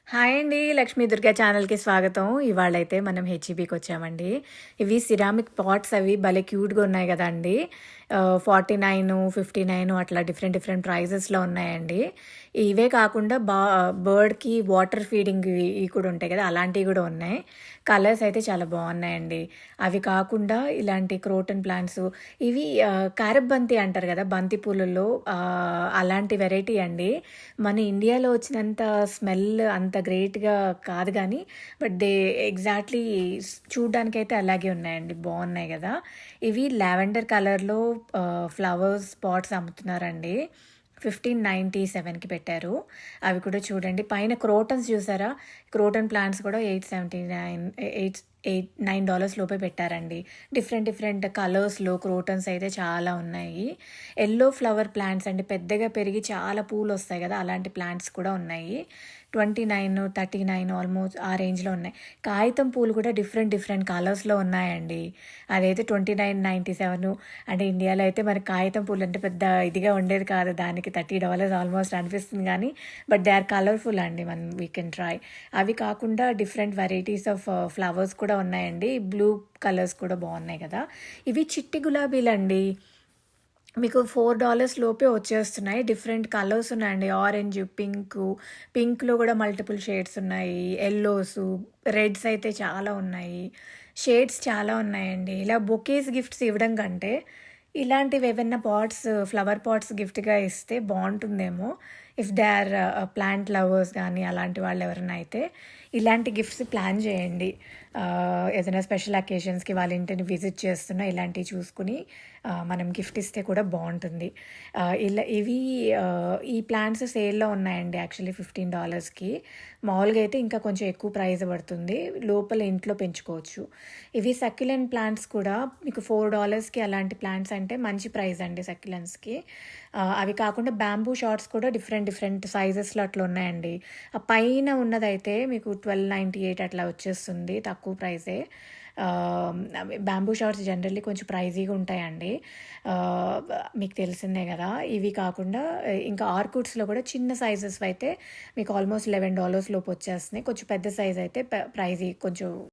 Hi అండి. లక్ష్మీ దుర్గా ఛానల్‌కి స్వాగతం. ఇవాళైతే మనం హెచ్‌ఈబీకి వచ్చామండి. ఇవి సిరామిక్ పాట్స్ అవి భలే క్యూట్‌గా ఉన్నాయి గదండీ! 49, 59 అట్లా డిఫరెంట్ డిఫరెంట్ ప్రైజెస్‌లో ఉన్నాయండి. ఇవే కాకుండా బర్డ్‌కి వాటర్ ఫీడింగ్‌వి ఇవి కూడా ఉంటాయి గదా! అలాంటివి గూడా ఉన్నాయి. కలర్స్ అయితే చాలా బావున్నాయండి. అవి కాకుండా ఇలాంటి క్రోటన్ ప్లాంట్స్ ఇవి కారప్ బంతి అంటారు గదా! బంతి పూలలో అలాంటి వెరైటీ అండి. మన ఇండియాలో వచ్చినంత స్మెల్ అంత గ్రేట్‌గా కాదు గానీ, బట్ ఎగ్జాక్ట్‌లీ చూడ్డానికైతే అలాగే ఉన్నాయండి. బావున్నాయి గదా! ఇవి లావెండర్ కలర్‌లో ఫ్లవర్స్ పాట్స్ అమ్ముతున్నారండి. 1597కి పెట్టారు. అవి కూడా చూడండి. పైన క్రోటన్స్ చూసారా? క్రోటన్ ప్లాంట్స్ కూడా 9 లోపే పెట్టారండి. డిఫరెంట్ డిఫరెంట్ కలర్స్‌లో క్రోటన్స్ అయితే చాలా ఉన్నాయి. యెల్లో ఫ్లవర్ ప్లాంట్స్ అండి. పెద్దగా పెరిగి చాలా పూలొస్తాయి గదా! అలాంటి ప్లాంట్స్ కూడా ఉన్నాయి. 29, 39 ఆల్మోస్ట్ ఆ రేంజ్‌లో ఉన్నాయి. కాగితం పూలు కూడా డిఫరెంట్ డిఫరెంట్ కలర్స్‌లో ఉన్నాయండి. అదైతే 2997 అంటే ఇండియాలో అయితే మనకి కాగితం పూలంటే పెద్ద ఇదిగా ఉండేది కాదు. దానికి $30 ఆల్మోస్ట్ అనిపిస్తుంది గానీ, బట్ దే ఆర్ కలర్‌ఫుల్ అండి. We can try. అవి కాకుండా డిఫరెంట్ వెరైటీస్ ఆఫ్ ఫ్లవర్స్ కూడా ఉన్నాయండి. బ్లూ కలర్స్ కూడా బావున్నాయి కదా! ఇవి చిట్టి గులాబీలండి. మీకు $4 లోపే వచ్చేస్తున్నాయి. డిఫరెంట్ కలర్స్ ఉన్నాయండి. ఆరెంజ్, పింక్‌లో గూడా మల్టిపుల్ షేడ్స్ ఉన్నాయి. యెల్లోసు, రెడ్స్ అయితే చాలా ఉన్నాయి. షేడ్స్ చాలా ఉన్నాయండి. ఇలా బొకేస్ గిఫ్ట్స్ ఇవ్వడం కంటే, ఇలాంటివేవన్నా ఫ్లవర్ పాట్స్ గిఫ్ట్‌గా ఇస్తే బావుంటుందేమో. If they are plant lovers గానీ, అలాంటి వాళ్ళెవరైనా అయితే, ఇలాంటి గిఫ్ట్స్ ప్లాన్ చేయండి. ఏదైనా స్పెషల్ అకేషన్స్‌కి వాళ్ళ ఇంటిని విజిట్ చేస్తున్నా ఇలాంటివి చూసుకొని మనం గిఫ్ట్ ఇస్తే కూడా బావుంటుంది. ఈ ప్లాంట్స్ సేల్‌లో ఉన్నాయండి యాక్చువల్లీ $15కి. మామూలుగా అయితే ఇంకా కొంచెం ఎక్కువ ప్రైస్ పడుతుంది. లోపల ఇంట్లో పెంచుకోవచ్చు. ఇవి సక్యులెంట్ ప్లాంట్స్ కూడా మీకు $4కి అలాంటి ప్లాంట్స్ అంటే మంచి ప్రైస్ అండి సక్యులెంట్స్‌కి. అవి కాకుండా బ్యాంబూ షార్ట్స్ కూడా డిఫరెంట్ డిఫరెంట్ సైజెస్‌లో అట్లా ఉన్నాయండి. ఆ పైన ఉన్నదైతే మీకు 1298 అట్లా వచ్చేస్తుంది. తక్కువ ప్రైజే. బ్యాంబూ షార్ట్స్ జనరల్లీ కొంచెం ప్రైజీగా ఉంటాయండి. మీకు తెలిసిందే గదా! ఇవి కాకుండా ఇంకా ఆర్కుడ్స్‌లో కూడా చిన్న సైజెస్‌వయితే మీకు ఆల్మోస్ట్ $11 లోపు వచ్చేస్తున్నాయి. కొంచెం పెద్ద సైజ్ అయితే ప్రైజీ కొంచెం